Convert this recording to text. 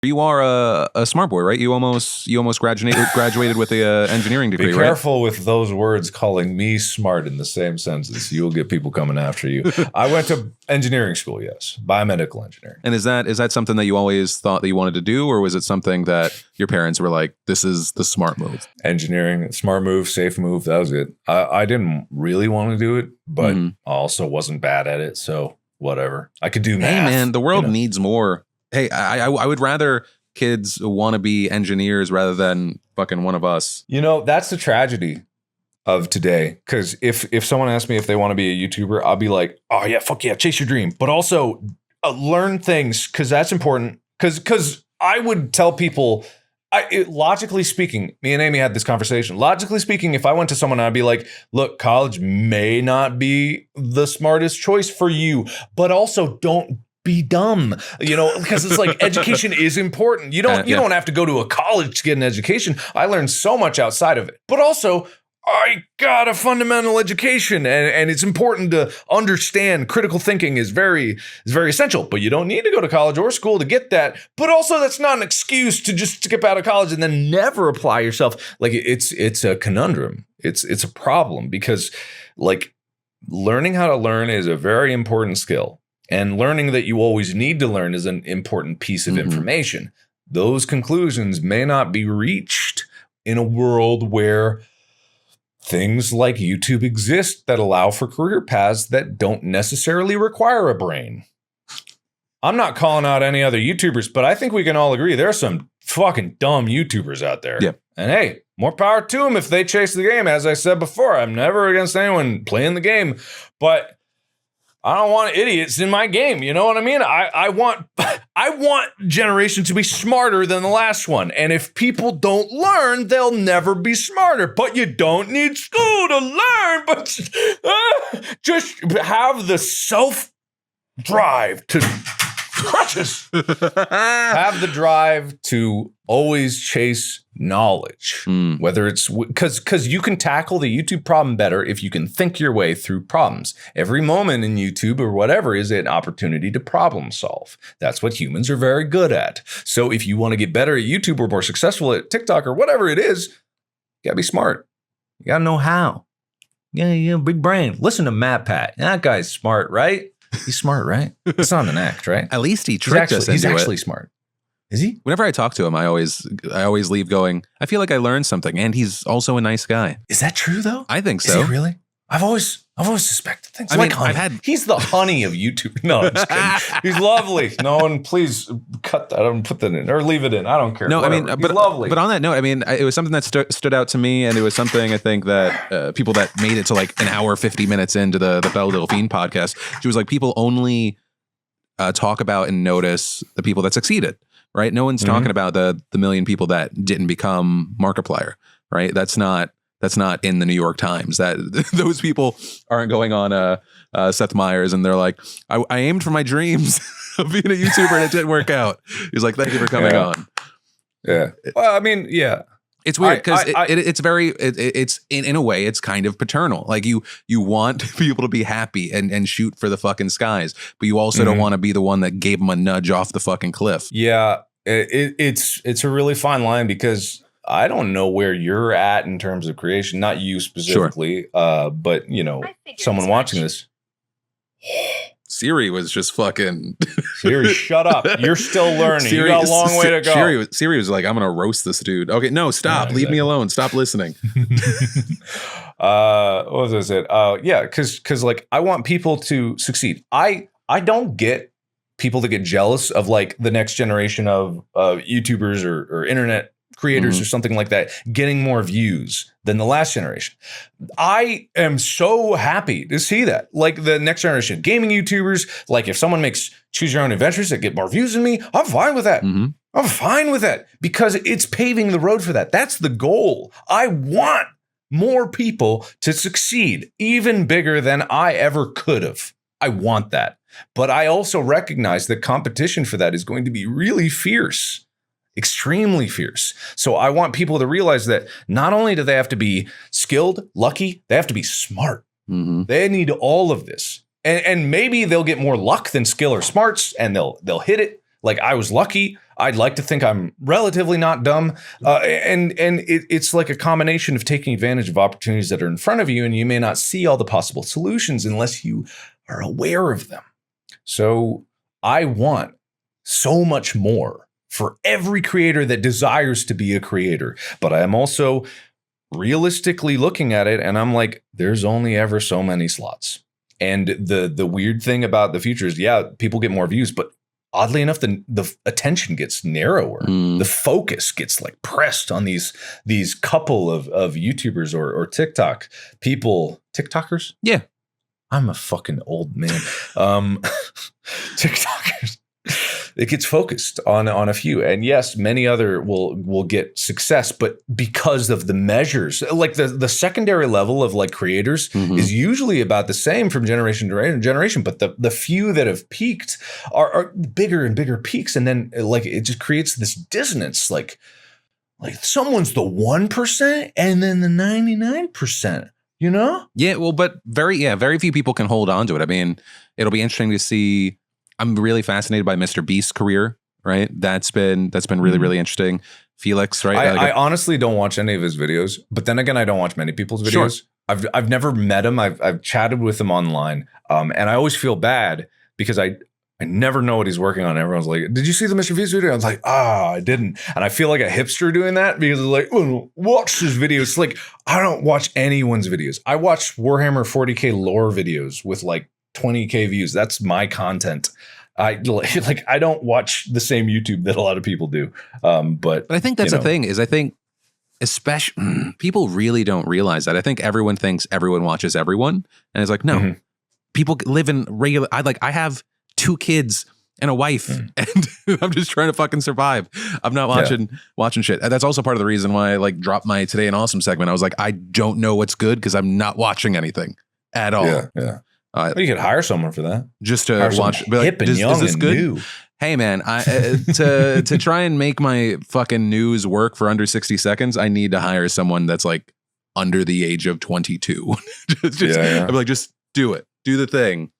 You are a smart boy, right? You almost graduated with a engineering degree, Be right? careful with those words calling me smart in the same sentence. You'll get people coming after you. I went to engineering school, yes, biomedical engineering. And is that something that you always thought that you wanted to do, or was it something that your parents were like, "This is the smart move"? Engineering, smart move, safe move. That was it. I didn't really want to do it, but I also wasn't bad at it, so whatever. I could do math. Hey, man, the world needs more. Hey, I would rather kids want to be engineers rather than fucking one of us. You know, that's the tragedy of today. Because if someone asks me if they want to be a YouTuber, I'll be like, oh yeah, fuck yeah, chase your dream. But also learn things, because that's important. Because I would tell people, logically speaking, me and Amy had this conversation. Logically speaking, if I went to someone, I'd be like, look, college may not be the smartest choice for you, but also don't be dumb, because it's like education is important. You don't have to go to a college to get an education. I learned so much outside of it, but also I got a fundamental education, and it's important to understand critical thinking is very essential. But you don't need to go to college or school to get that. But also, that's not an excuse to just skip out of college and then never apply yourself. Like it's a conundrum. It's a problem, because like learning how to learn is a very important skill. And learning that you always need to learn is an important piece of information. Those conclusions may not be reached in a world where things like YouTube exist that allow for career paths that don't necessarily require a brain. I'm not calling out any other YouTubers, but I think we can all agree there are some fucking dumb YouTubers out there. Yeah. And hey, more power to them if they chase the game. As I said before, I'm never against anyone playing the game, but I don't want idiots in my game. You know what I mean? I want generation to be smarter than the last one. And if people don't learn, they'll never be smarter. But you don't need school to learn. But just have the self-drive to crutches. Have the drive to always chase knowledge, whether it's because you can tackle the YouTube problem better if you can think your way through problems. Every moment in YouTube or whatever is an opportunity to problem solve. That's what humans are very good at. So if you want to get better at YouTube or more successful at TikTok or whatever it is, you gotta be smart. You gotta know how. Yeah, big brain. Listen to Matt Pat. That guy's smart, right? He's smart, right? It's not an act, right? At least he tricked us into it. He's actually smart. Is he? Whenever I talk to him, I always leave going, I feel like I learned something, and he's also a nice guy. Is that true though? I think so. Is he really? I've always suspected things. He's the honey of YouTube. No, I'm just kidding. He's lovely. No one, please cut that and put that in, or leave it in. I don't care. No, whatever. I mean, but lovely. But on that note, I mean, it was something that stood out to me, and it was something I think that people that made it to like an hour 50 minutes into the Belle Delphine podcast, she was like, people only talk about and notice the people that succeeded. Right? No one's talking about the million people that didn't become Markiplier. Right? That's not in the New York Times. That those people aren't going on Seth Meyers and they're like, I aimed for my dreams of being a YouTuber and it didn't work out. He's like, thank you for coming on. Yeah. Well, I mean, yeah. It's weird because it's in a way, it's kind of paternal. Like you want people to be happy and shoot for the fucking skies, but you also don't want to be the one that gave them a nudge off the fucking cliff. Yeah, it's a really fine line, because I don't know where you're at in terms of creation, not you specifically, but someone watching this. Siri was just fucking... Siri, shut up. You're still learning. You got a long way to go. Siri was like, I'm going to roast this dude. Okay, no, stop. Yeah, Leave me alone. Stop listening. What was I saying? Yeah, because like I want people to succeed. I don't get people to get jealous of like the next generation of YouTubers or internet creators or something like that getting more views than the last generation. I am so happy to see that. Like the next generation of gaming YouTubers, like if someone makes choose your own adventures that get more views than me, I'm fine with that. I'm fine with that, because it's paving the road for that. That's the goal. I want more people to succeed, even bigger than I ever could have. I want that. But I also recognize that competition for that is going to be really fierce. Extremely fierce. So I want people to realize that not only do they have to be skilled, lucky, they have to be smart. They need all of this. And maybe they'll get more luck than skill or smarts, and they'll hit it. Like I was lucky. I'd like to think I'm relatively not dumb. And it's like a combination of taking advantage of opportunities that are in front of you, and you may not see all the possible solutions unless you are aware of them. So I want so much more for every creator that desires to be a creator. But I am also realistically looking at it, and I'm like, there's only ever so many slots. And the weird thing about the future is, yeah, people get more views, but oddly enough, the attention gets narrower. The focus gets like pressed on these couple of YouTubers or TikTok people. TikTokers? Yeah. I'm a fucking old man. TikTokers. It gets focused on a few, and yes, many other will get success, but because of the measures, like the secondary level of like creators is usually about the same from generation to generation, but the few that have peaked are bigger and bigger peaks, and then like it just creates this dissonance, like someone's the 1% and then the 99%. You know? Yeah, well, but very few people can hold on to it. I mean, it'll be interesting to see. I'm really fascinated by Mr. Beast's career, right? That's been really, really interesting. Felix, right? I honestly don't watch any of his videos, but then again, I don't watch many people's videos. Sure. I've never met him. I've chatted with him online, and I always feel bad because I never know what he's working on. Everyone's like, "Did you see the Mr. Beast video?" I was like, I didn't. And I feel like a hipster doing that because it's like, oh, watch his videos. It's like, I don't watch anyone's videos. I watch Warhammer 40K lore videos with like 20K views. That's my content. I don't watch the same YouTube that a lot of people do. But I think that's the thing is I think especially people really don't realize that. I think everyone thinks everyone watches everyone. And it's like, no, people live in regular. I have 2 kids and a wife and I'm just trying to fucking survive. I'm not watching shit. And that's also part of the reason why I like dropped my Today in Awesome segment. I was like, I don't know what's good because I'm not watching anything at all. Yeah. You could hire someone for that. Just to watch. Be like, hip and young is this and good? new. Hey man, to try and make my fucking news work for under 60 seconds, I need to hire someone that's like under the age of 22. I'm like, just do it. Do the thing.